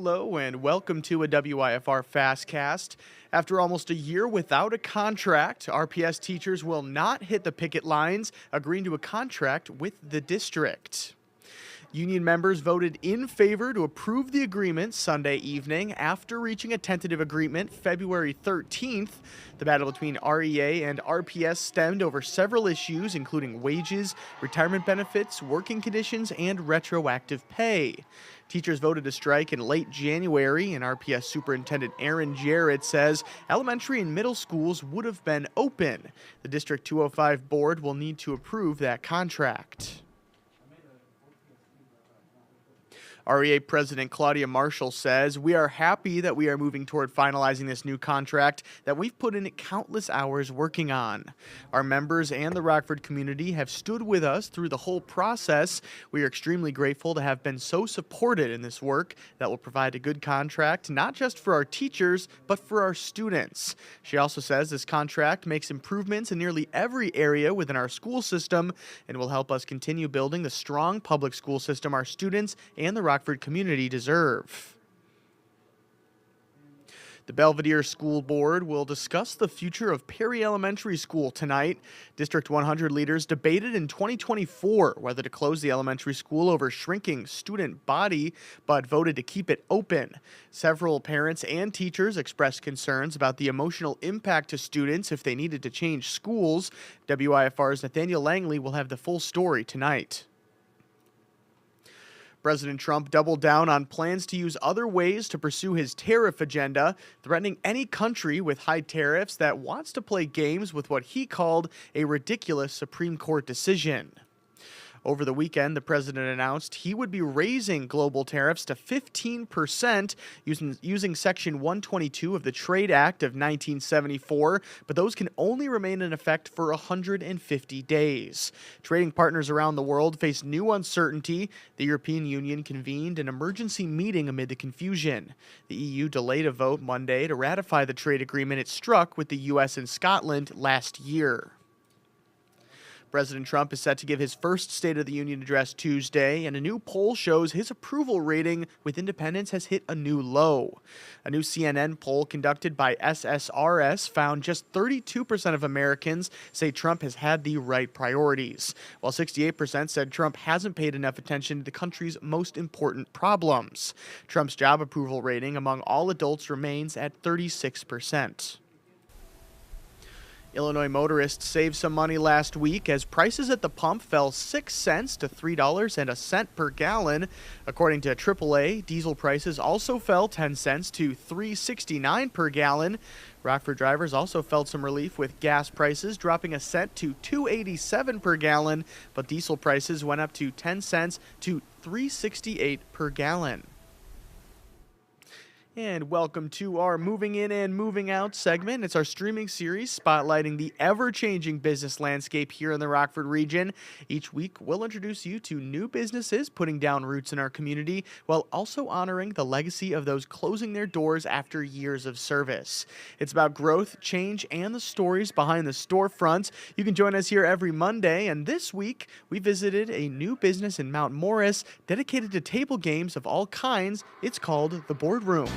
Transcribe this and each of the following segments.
Hello and welcome to a WIFR Fastcast. After almost a year without a contract, RPS teachers will not hit the picket lines, agreeing to a contract with the district. Union members voted in favor to approve the agreement Sunday evening after reaching a tentative agreement February 13th. The battle between REA and RPS stemmed over several issues, including wages, retirement benefits, working conditions, and retroactive pay. Teachers voted to strike in late January, and RPS Superintendent Aaron Jarrett says elementary and middle schools would have been open. The District 205 board will need to approve that contract. REA President Claudia Marshall says, "We are happy that we are moving toward finalizing this new contract that we've put in countless hours working on. Our members and the Rockford community have stood with us through the whole process. We are extremely grateful to have been so supported in this work that will provide a good contract, not just for our teachers, but for our students." She also says this contract makes improvements in nearly every area within our school system and will help us continue building the strong public school system our students and the Rockford community deserve. The Belvedere School Board will discuss the future of Perry Elementary School tonight. District 100 leaders debated in 2024 whether to close the elementary school over shrinking student body, but voted to keep it open. Several parents and teachers expressed concerns about the emotional impact to students if they needed to change schools. WIFR's Nathaniel Langley will have the full story tonight. President Trump doubled down on plans to use other ways to pursue his tariff agenda, threatening any country with high tariffs that wants to play games with what he called a ridiculous Supreme Court decision. Over the weekend, the president announced he would be raising global tariffs to 15% using Section 122 of the Trade Act of 1974, but those can only remain in effect for 150 days. Trading partners around the world face new uncertainty. The European Union convened an emergency meeting amid the confusion. The EU delayed a vote Monday to ratify the trade agreement it struck with the U.S. and Scotland last year. President Trump is set to give his first State of the Union address Tuesday, and a new poll shows his approval rating with independents has hit a new low. A new CNN poll conducted by SSRS found just 32% of Americans say Trump has had the right priorities, while 68% said Trump hasn't paid enough attention to the country's most important problems. Trump's job approval rating among all adults remains at 36%. Illinois motorists saved some money last week as prices at the pump fell 6 cents to $3.01 per gallon. According to AAA, diesel prices also fell 10 cents to $3.69 per gallon. Rockford drivers also felt some relief with gas prices dropping a cent to $2.87 per gallon, but diesel prices went up to 10 cents to $3.68 per gallon. And welcome to our Moving In and Moving Out segment. It's our streaming series spotlighting the ever-changing business landscape here in the Rockford region. Each week, we'll introduce you to new businesses putting down roots in our community while also honoring the legacy of those closing their doors after years of service. It's about growth, change, and the stories behind the storefronts. You can join us here every Monday, and this week, we visited a new business in Mount Morris dedicated to table games of all kinds. It's called The Boardroom.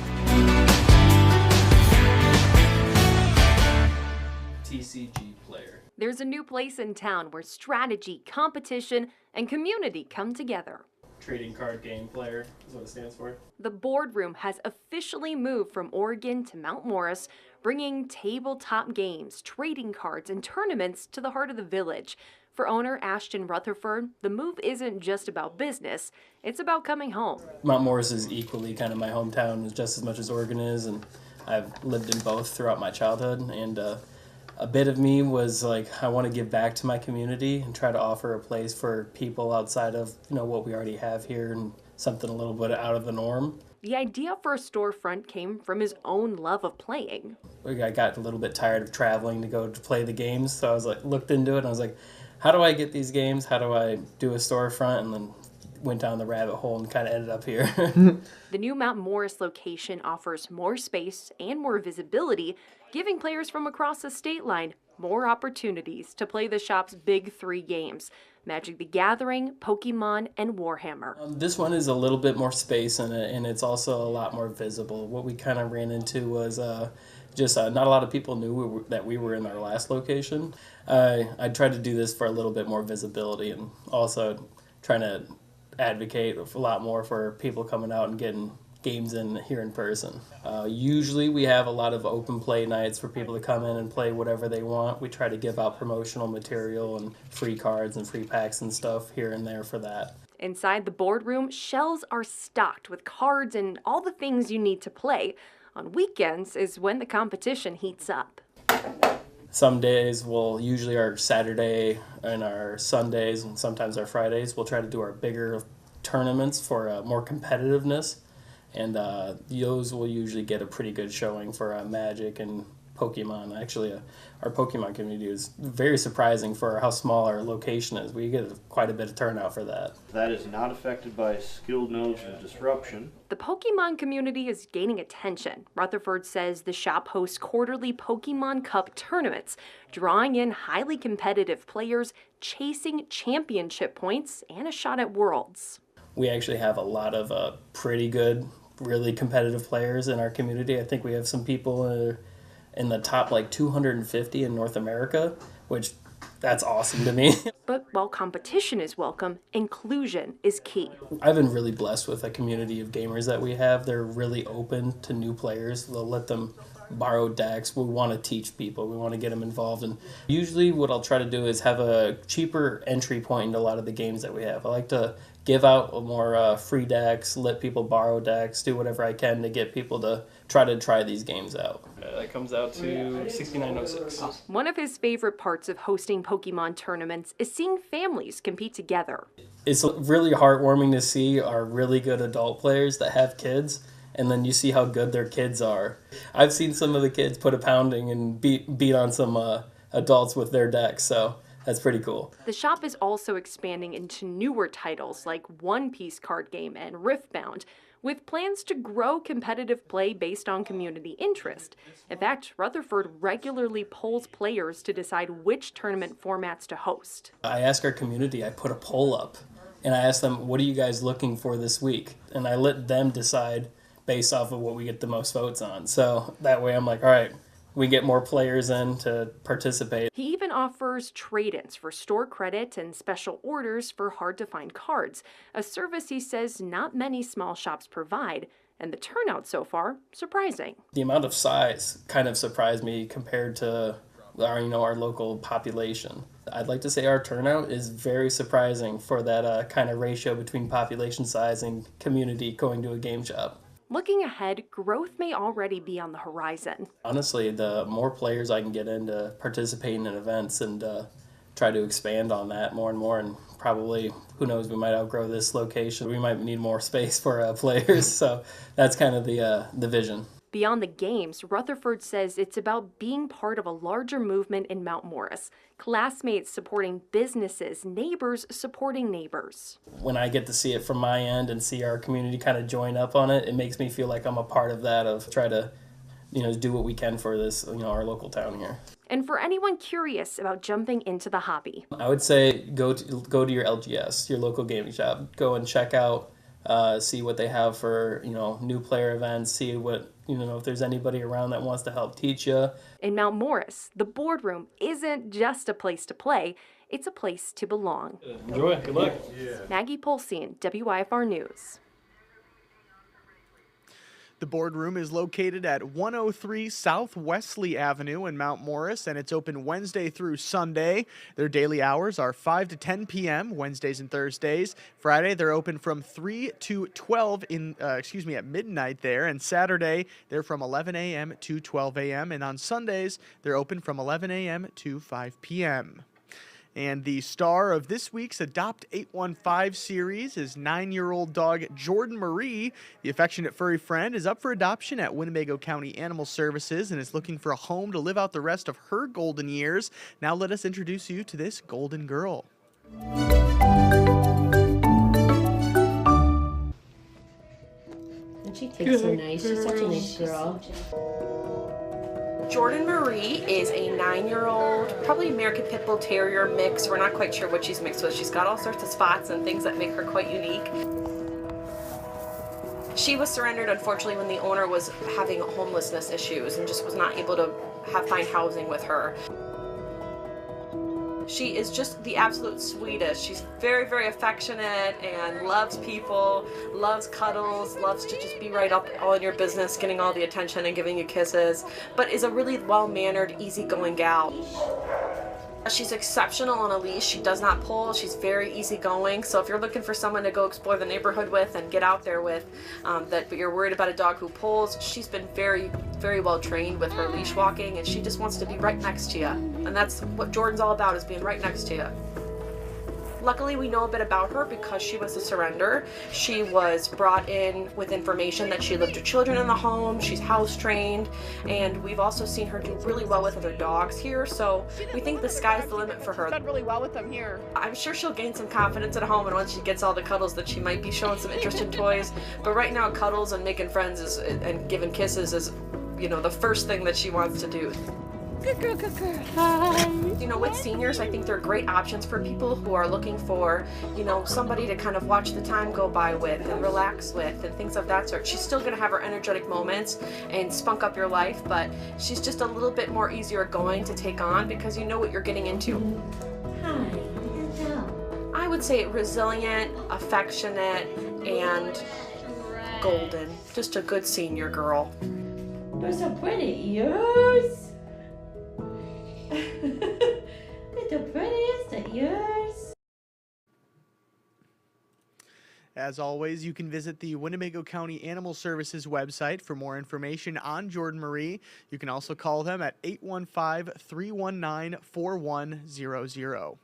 TCG player. There's a new place in town where strategy, competition, and community come together. Trading card game player is what it stands for. The Boardroom has officially moved from Oregon to Mount Morris, bringing tabletop games, trading cards, and tournaments to the heart of the village. For owner Ashton Rutherford, the move isn't just about business, it's about coming home. Mount Morris is equally kind of my hometown just as much as Oregon is, and I've lived in both throughout my childhood, and a bit of me was like, I want to give back to my community and try to offer a place for people outside of, what we already have here and something a little bit out of the norm. The idea for a storefront came from his own love of playing. I got a little bit tired of traveling to go to play the games, so I was like, looked into it, and I was like, how do I get these games? How do I do a storefront? And then went down the rabbit hole and kind of ended up here. The new Mount Morris location offers more space and more visibility, giving players from across the state line more opportunities to play the shop's big three games. Magic the Gathering, Pokemon, and Warhammer. This one is a little bit more space in it, and it's also a lot more visible. What we kind of ran into was just not a lot of people knew that we were in our last location. I tried to do this for a little bit more visibility, and also trying to advocate a lot more for people coming out and getting games in here in person. Usually we have a lot of open play nights for people to come in and play whatever they want. We try to give out promotional material and free cards and free packs and stuff here and there for that. Inside the boardroom, shelves are stocked with cards and all the things you need to play. On weekends is when the competition heats up. Some days usually our Saturday and our Sundays and sometimes our Fridays, we'll try to do our bigger tournaments for more competitiveness. And those will usually get a pretty good showing for Magic and Pokemon. Actually, our Pokemon community is very surprising for how small our location is. We get quite a bit of turnout for that. That is not affected by skilled nodes and disruption. The Pokemon community is gaining attention. Rutherford says the shop hosts quarterly Pokemon Cup tournaments, drawing in highly competitive players, chasing championship points, and a shot at Worlds. We actually have a lot of pretty good, really competitive players in our community. I think we have some people in the top 250 in North America, which that's awesome to me. But while competition is welcome, inclusion is key. I've been really blessed with a community of gamers that we have. They're really open to new players. They'll let them borrow decks. We want to teach people. We want to get them involved. And usually what I'll try to do is have a cheaper entry point into a lot of the games that we have. I like to give out more free decks, let people borrow decks, do whatever I can to get people to try these games out. That comes out to $69.06. One of his favorite parts of hosting Pokemon tournaments is seeing families compete together. It's really heartwarming to see our really good adult players that have kids, and then you see how good their kids are. I've seen some of the kids put a pounding and beat on some adults with their decks, so that's pretty cool. The shop is also expanding into newer titles like One Piece card game and Riftbound, with plans to grow competitive play based on community interest. In fact, Rutherford regularly polls players to decide which tournament formats to host. I ask our community, I put a poll up, and I ask them, what are you guys looking for this week? And I let them decide based off of what we get the most votes on. So that way I'm like, all right, we get more players in to participate. He even offers trade-ins for store credit and special orders for hard-to-find cards, a service he says not many small shops provide, and the turnout so far, surprising. The amount of size kind of surprised me compared to our local population. I'd like to say our turnout is very surprising for that kind of ratio between population size and community going to a game shop. Looking ahead, growth may already be on the horizon. Honestly, the more players I can get into participating in events and try to expand on that more and more, and probably, who knows, we might outgrow this location. We might need more space for players, so that's kind of the vision. Beyond the games, Rutherford says it's about being part of a larger movement in Mount Morris. Classmates supporting businesses, neighbors supporting neighbors. When I get to see it from my end and see our community kind of join up on it, it makes me feel like I'm a part of that, of try to, do what we can for this, our local town here. And for anyone curious about jumping into the hobby, I would say go to your LGS, your local gaming shop. Go and check out, see what they have for, new player events, see what, if there's anybody around that wants to help teach you. In Mount Morris, the boardroom isn't just a place to play, it's a place to belong. Enjoy. Good luck. Yeah. Maggie Polsine, WIFR News. The boardroom is located at 103 South Wesley Avenue in Mount Morris, and it's open Wednesday through Sunday. Their daily hours are 5 to 10 p.m. Wednesdays and Thursdays. Friday, they're open from 3 to 12 at midnight there, and Saturday, they're from 11 a.m. to 12 a.m., and on Sundays, they're open from 11 a.m. to 5 p.m. And the star of this week's Adopt 815 series is 9-year-old dog Jordan Marie. The affectionate furry friend is up for adoption at Winnebago County Animal Services and is looking for a home to live out the rest of her golden years. Now let us introduce you to this golden girl. And she takes so nice. She's such a nice girl. Jordan Marie is a 9-year-old, probably American Pit Bull Terrier mix. We're not quite sure what she's mixed with. She's got all sorts of spots and things that make her quite unique. She was surrendered, unfortunately, when the owner was having homelessness issues and just was not able to find housing with her. She is just the absolute sweetest. She's very, very affectionate and loves people, loves cuddles, loves to just be right up all in your business, getting all the attention and giving you kisses, but is a really well-mannered, easygoing gal. She's exceptional on a leash. She does not pull. She's very easygoing. So if you're looking for someone to go explore the neighborhood with and get out there with, but you're worried about a dog who pulls, she's been very, very well trained with her leash walking, and she just wants to be right next to you. And that's what Jordan's all about, is being right next to you. Luckily, we know a bit about her because she was a surrender. She was brought in with information that she lived with children in the home, she's house trained, and we've also seen her do really well with other dogs here, so we think the sky's the limit for her. Done really well with them here. I'm sure she'll gain some confidence at home, and once she gets all the cuddles that she might be showing some interest in toys, but right now cuddles and making friends and giving kisses is, you know, the first thing that she wants to do. Good girl, good girl. Hi. You know, with seniors, I think they're great options for people who are looking for, you know, somebody to kind of watch the time go by with and relax with and things of that sort. She's still going to have her energetic moments and spunk up your life, but she's just a little bit more easier going to take on because you know what you're getting into. Hi, hello. I would say resilient, affectionate, and golden. Just a good senior girl. You're so pretty, ears. They're the prettiest, the ears. As always, you can visit the Winnebago County Animal Services website for more information on Jordan Marie. You can also call them at 815-319-4100.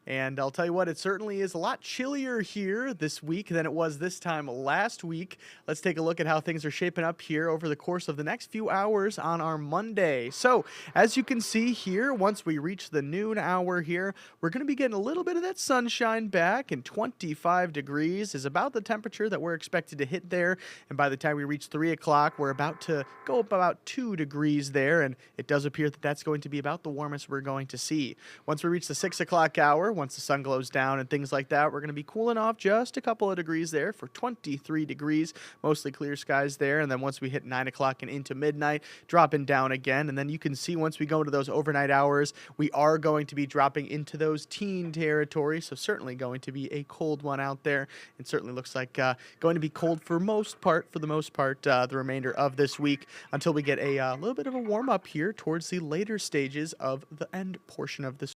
And I'll tell you what, it certainly is a lot chillier here this week than it was this time last week. Let's take a look at how things are shaping up here over the course of the next few hours on our Monday. So, as you can see here, once we reach the noon hour here, we're going to be getting a little bit of that sunshine back, and 25 degrees is about the temperature that we're expected to hit there. And by the time we reach 3 o'clock, we're about to go up about 2 degrees there, and it does appear that that's going to be about the warmest we're going to see. Once we reach the 6 o'clock hour, once the sun glows down and things like that, we're going to be cooling off just a couple of degrees there for 23 degrees, mostly clear skies there. And then once we hit 9 o'clock and into midnight, dropping down again. And then you can see once we go into those overnight hours, we are going to be dropping into those teen territory. So certainly going to be a cold one out there. It certainly looks like going to be cold for the most part, the remainder of this week until we get a little bit of a warm up here towards the later stages of the end portion of this